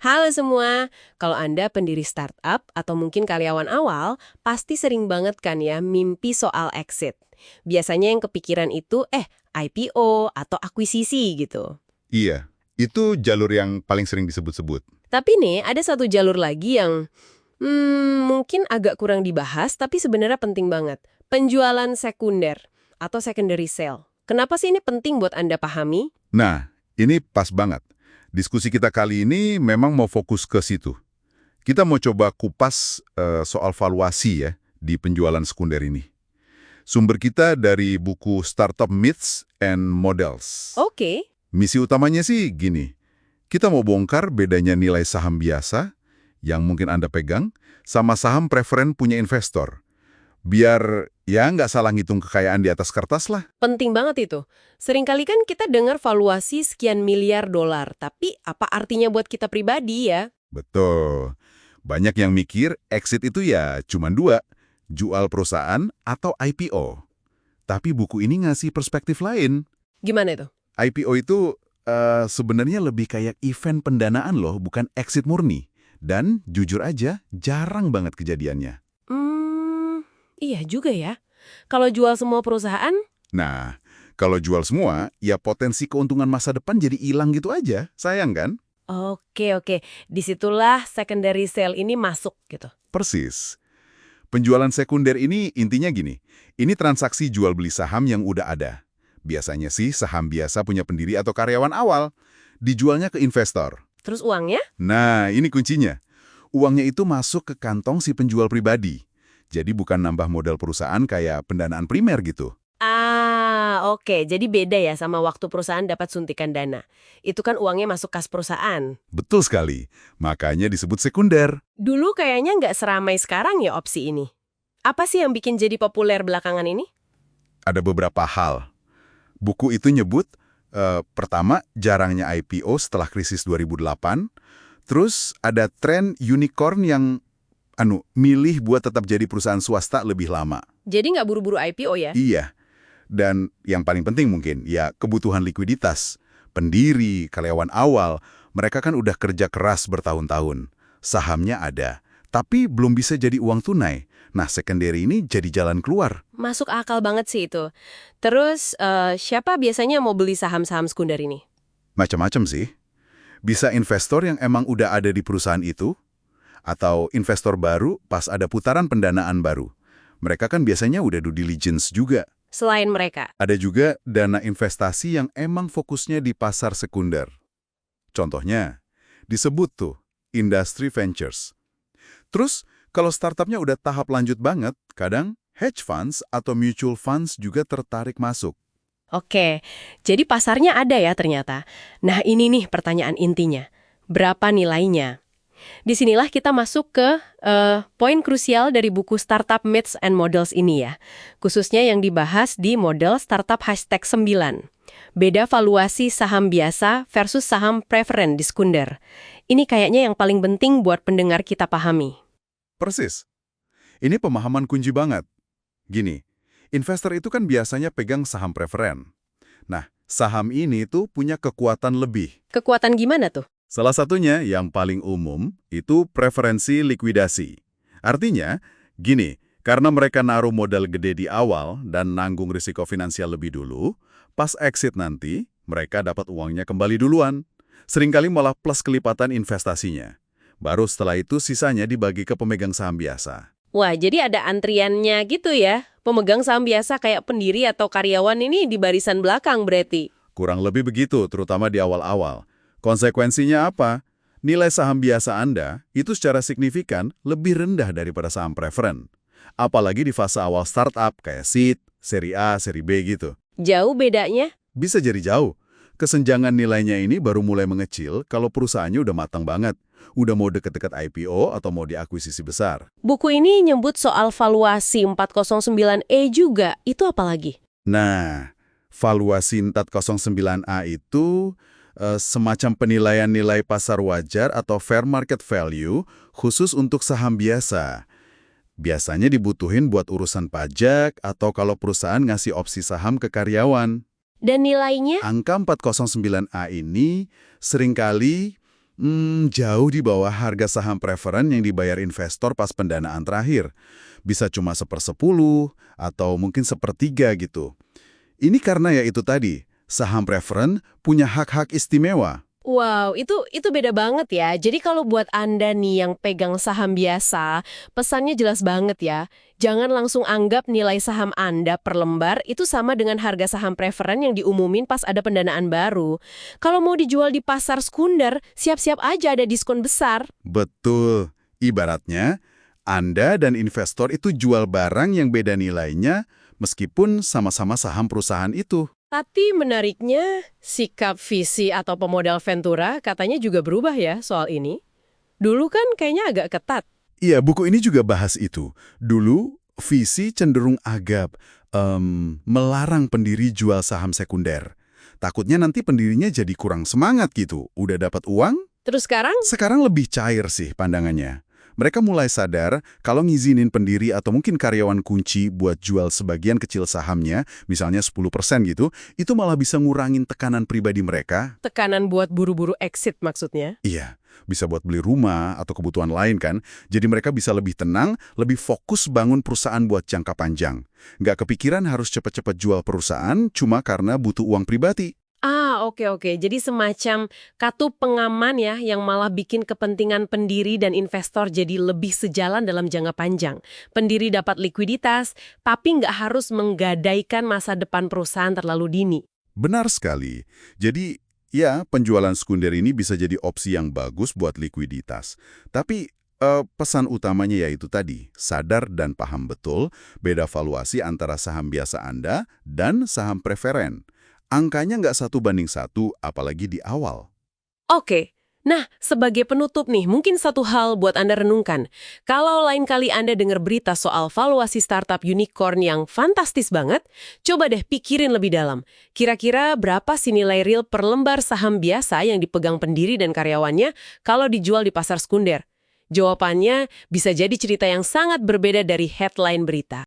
Halo semua, kalau Anda pendiri startup atau mungkin karyawan awal, pasti sering banget kan ya mimpi soal exit. Biasanya yang kepikiran itu IPO atau akuisisi gitu. Iya, itu jalur yang paling sering disebut-sebut. Tapi nih ada satu jalur lagi yang mungkin agak kurang dibahas tapi sebenarnya penting banget. Penjualan sekunder atau secondary sale. Kenapa sih ini penting buat Anda pahami? Nah, ini pas banget. Diskusi kita kali ini memang mau fokus ke situ. Kita mau coba kupas soal valuasi ya di penjualan sekunder ini. Sumber kita dari buku Startup Myths and Models. Oke. Misi utamanya sih gini, kita mau bongkar bedanya nilai saham biasa yang mungkin Anda pegang sama saham preferen punya investor. Biar ya nggak salah ngitung kekayaan di atas kertas lah. Penting banget itu. Seringkali kan kita dengar valuasi sekian miliar dolar, tapi apa artinya buat kita pribadi ya? Betul. Banyak yang mikir exit itu ya cuma dua, jual perusahaan atau IPO. Tapi buku ini ngasih perspektif lain. Gimana itu? IPO itu sebenarnya lebih kayak event pendanaan loh, bukan exit murni. Dan jujur aja, jarang banget kejadiannya. Iya juga ya. Kalau jual semua perusahaan, Nah, kalau jual semua, ya potensi keuntungan masa depan jadi hilang gitu aja. Sayang kan? oke. Disitulah secondary sale ini masuk gitu. Persis. Penjualan sekunder ini intinya gini, ini transaksi jual beli saham yang udah ada. Biasanya sih saham biasa punya pendiri atau karyawan awal, dijualnya ke investor. Terus uangnya? Nah, ini kuncinya. Uangnya itu masuk ke kantong si penjual pribadi. Jadi bukan nambah modal perusahaan kayak pendanaan primer gitu. Oke. Jadi beda ya sama waktu perusahaan dapat suntikan dana. Itu kan uangnya masuk kas perusahaan. Betul sekali. Makanya disebut sekunder. Dulu kayaknya nggak seramai sekarang ya opsi ini. Apa sih yang bikin jadi populer belakangan ini? Ada beberapa hal. Buku itu nyebut, pertama, jarangnya IPO setelah krisis 2008. Terus ada tren unicorn yang milih buat tetap jadi perusahaan swasta lebih lama. Jadi nggak buru-buru IPO ya? Iya. Dan yang paling penting mungkin, ya kebutuhan likuiditas. Pendiri, karyawan awal, mereka kan udah kerja keras bertahun-tahun. Sahamnya ada, tapi belum bisa jadi uang tunai. Nah, secondary ini jadi jalan keluar. Masuk akal banget sih itu. Terus, siapa biasanya mau beli saham-saham sekunder ini? Macam-macam sih. Bisa investor yang emang udah ada di perusahaan itu, atau investor baru pas ada putaran pendanaan baru. Mereka kan biasanya udah due diligence juga. Selain mereka. Ada juga dana investasi yang emang fokusnya di pasar sekunder. Contohnya, disebut tuh industry ventures. Terus, kalau startupnya udah tahap lanjut banget, kadang hedge funds atau mutual funds juga tertarik masuk. Oke, jadi pasarnya ada ya ternyata. Nah ini nih pertanyaan intinya. Berapa nilainya? Disinilah kita masuk ke poin krusial dari buku Startup Myths and Models ini ya. Khususnya yang dibahas di model Startup #9. Beda valuasi saham biasa versus saham preferen di sekunder. Ini kayaknya yang paling penting buat pendengar kita pahami. Persis. Ini pemahaman kunci banget. Gini, investor itu kan biasanya pegang saham preferen. Nah, saham ini tuh punya kekuatan lebih. Kekuatan gimana tuh? Salah satunya yang paling umum itu preferensi likuidasi. Artinya, gini, karena mereka naruh modal gede di awal dan nanggung risiko finansial lebih dulu, pas exit nanti, mereka dapat uangnya kembali duluan. Seringkali malah plus kelipatan investasinya. Baru setelah itu sisanya dibagi ke pemegang saham biasa. Wah, jadi ada antriannya gitu ya? Pemegang saham biasa kayak pendiri atau karyawan ini di barisan belakang berarti? Kurang lebih begitu, terutama di awal-awal. Konsekuensinya apa? Nilai saham biasa Anda itu secara signifikan lebih rendah daripada saham preferen. Apalagi di fase awal startup kayak seed, seri A, seri B gitu. Jauh bedanya? Bisa jadi jauh. Kesenjangan nilainya ini baru mulai mengecil kalau perusahaannya udah matang banget. Udah mau deket-deket IPO atau mau diakuisisi besar. Buku ini nyebut soal valuasi 409E juga. Itu apa lagi? Nah, valuasi 409A itu semacam penilaian nilai pasar wajar atau fair market value khusus untuk saham biasa. Biasanya dibutuhin buat urusan pajak atau kalau perusahaan ngasih opsi saham ke karyawan. Dan nilainya? Angka 409A ini seringkali Jauh di bawah harga saham preferen yang dibayar investor pas pendanaan terakhir. Bisa cuma 1/10 atau mungkin 1/3 gitu. Ini karena ya itu tadi, saham preferen punya hak-hak istimewa. Wow, itu beda banget ya. Jadi kalau buat Anda nih yang pegang saham biasa, pesannya jelas banget ya. Jangan langsung anggap nilai saham Anda per lembar itu sama dengan harga saham preferen yang diumumin pas ada pendanaan baru. Kalau mau dijual di pasar sekunder, siap-siap aja ada diskon besar. Betul. Ibaratnya, Anda dan investor itu jual barang yang beda nilainya meskipun sama-sama saham perusahaan itu. Tapi menariknya, sikap visi atau pemodal Ventura katanya juga berubah ya soal ini. Dulu kan kayaknya agak ketat. Iya, buku ini juga bahas itu. Dulu, visi cenderung agak melarang pendiri jual saham sekunder. Takutnya nanti pendirinya jadi kurang semangat gitu. Udah dapat uang, Terus sekarang, sekarang lebih cair sih pandangannya. Mereka mulai sadar kalau ngizinin pendiri atau mungkin karyawan kunci buat jual sebagian kecil sahamnya, misalnya 10% gitu, itu malah bisa ngurangin tekanan pribadi mereka. tekanan buat buru-buru exit maksudnya. Iya, bisa buat beli rumah atau kebutuhan lain kan. Jadi mereka bisa lebih tenang, lebih fokus bangun perusahaan buat jangka panjang. Nggak kepikiran harus cepet-cepet jual perusahaan cuma karena butuh uang pribadi. Oke. Jadi semacam kartu pengaman ya yang malah bikin kepentingan pendiri dan investor jadi lebih sejalan dalam jangka panjang. Pendiri dapat likuiditas, tapi nggak harus menggadaikan masa depan perusahaan terlalu dini. Benar sekali. Jadi, ya, penjualan sekunder ini bisa jadi opsi yang bagus buat likuiditas. Tapi, pesan utamanya yaitu tadi, sadar dan paham betul beda valuasi antara saham biasa Anda dan saham preferen. Angkanya nggak 1:1, apalagi di awal. Oke. Nah, sebagai penutup nih, mungkin satu hal buat Anda renungkan. Kalau lain kali Anda dengar berita soal valuasi startup unicorn yang fantastis banget, coba deh pikirin lebih dalam. Kira-kira berapa sih nilai real per lembar saham biasa yang dipegang pendiri dan karyawannya kalau dijual di pasar sekunder? Jawabannya bisa jadi cerita yang sangat berbeda dari headline berita.